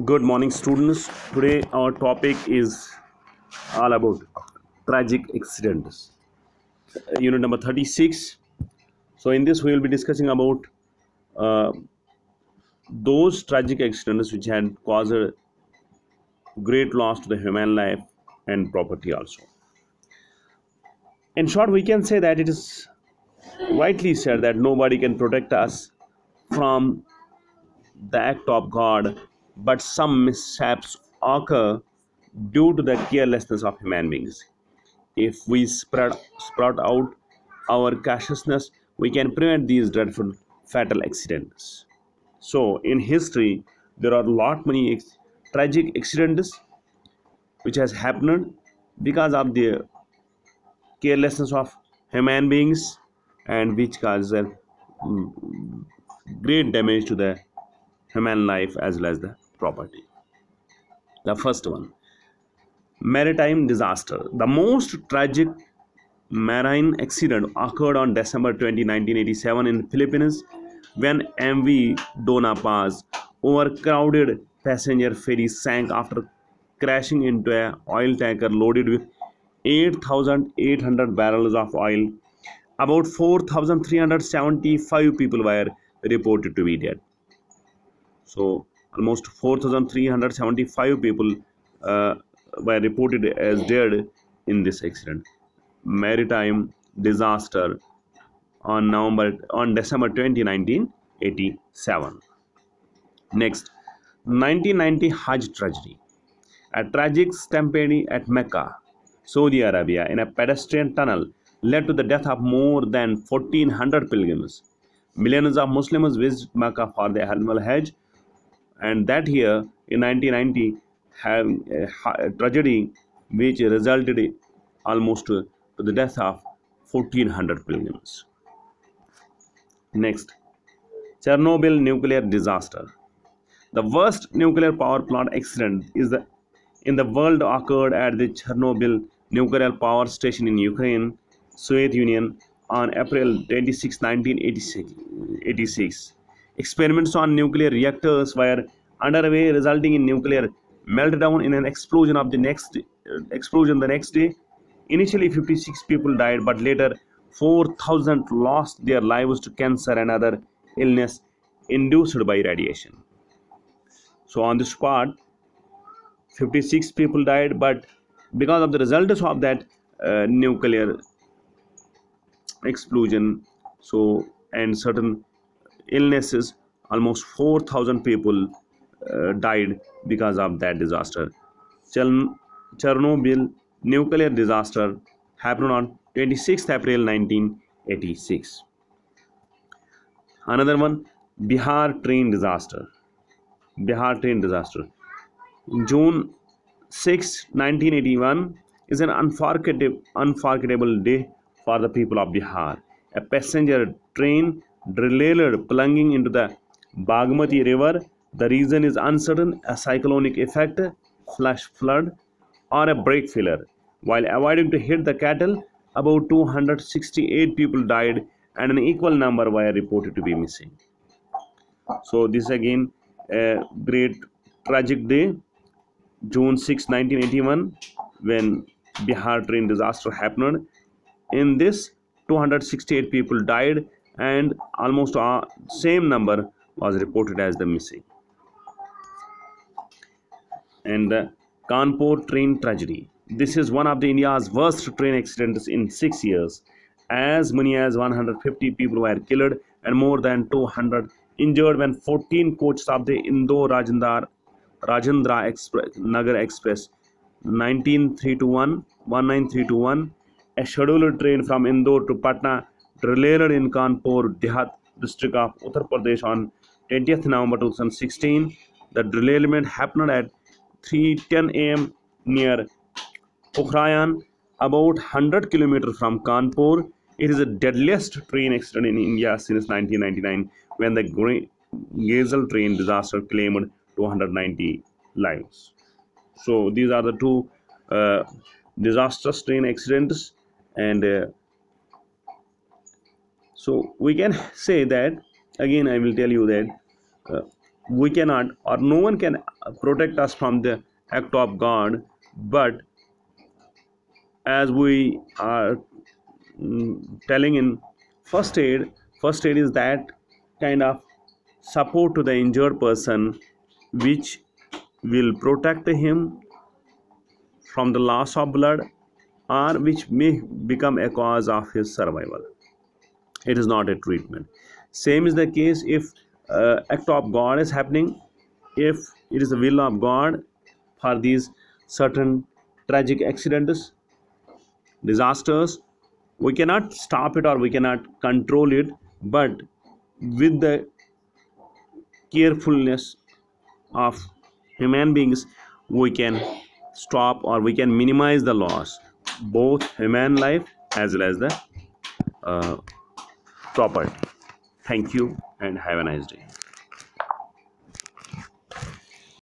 Good morning, students. Today, our topic is all about tragic accidents. Unit number 36. So, in this, we will be discussing about uh, those tragic accidents which had caused a great loss to the human life and property also. In short, we can say that it is rightly said that nobody can protect us from the act of God, but some mishaps occur due to the carelessness of human beings. If we spread out our cautiousness, we can prevent these dreadful fatal accidents. So, in history, there are a lot many tragic accidents which has happened because of the carelessness of human beings and which causes great damage to the human life as well as the property. The first one, maritime disaster. The most tragic marine accident occurred on December 20, 1987 in the Philippines when MV Dona Paz overcrowded passenger ferry sank after crashing into an oil tanker loaded with 8,800 barrels of oil. About 4,375 people were reported to be dead. So almost 4,375 people uh, were reported as dead in this accident. Maritime disaster on December 20, 1987. Next, 1990 Hajj tragedy. A tragic stampede at Mecca, Saudi Arabia, in a pedestrian tunnel led to the death of more than 1,400 pilgrims. Millions of Muslims visited Mecca for the annual Hajj, and that year in 1990 have a tragedy which resulted almost to the death of 1,400 pilgrims. Next, Chernobyl nuclear disaster. The worst nuclear power plant accident in the world occurred at the Chernobyl nuclear power station in Ukraine, Soviet Union on April 26, 1986. Experiments on nuclear reactors were underway, resulting in nuclear meltdown in an explosion the next day. Initially, 56 people died, but later 4,000 lost their lives to cancer and other illness induced by radiation. So, on the spot, 56 people died, but because of the results of that nuclear explosion, so and certain illnesses, almost 4,000 people died because of that disaster. Chernobyl nuclear disaster happened on 26th April 1986. Another one, Bihar train disaster. Bihar train disaster. June 6, 1981 is an unforgettable day for the people of Bihar. A passenger train derailed plunging into the Bagmati River. The reason is uncertain, a cyclonic effect, flash flood, or a brake failure. While avoiding to hit the cattle, about 268 people died and an equal number were reported to be missing. So this again a great tragic day, June 6, 1981, when Bihar train disaster happened. In this, 268 people died and almost same number was reported as the missing. And the Kanpur train tragedy. This is one of the India's worst train accidents in 6 years. As many as 150 people were killed and more than 200 injured when 14 coaches of the Rajendra Express, Nagar Express 19321, a scheduled train from Indore to Patna, derailed in Kanpur, Dehat district of Uttar Pradesh on 20th November 2016. The derailment happened at 3:10 a.m. near Pokhraya, about 100 kilometers from Kanpur. It is the deadliest train accident in India since 1999, when the Gazelle train disaster claimed 290 lives. So these are the two uh, disastrous train accidents, and so we can say that again. I will tell you that we cannot, or no one can protect us from the act of God. But as we are telling in first aid is that kind of support to the injured person which will protect him from the loss of blood, or which may become a cause of his survival. It is not a treatment. Same is the case if act of God is happening, if it is the will of God for these certain tragic accidents, disasters, we cannot stop it or we cannot control it, but with the carefulness of human beings, we can stop or we can minimize the loss, both human life as well as the uh, property. Thank you and have a nice day.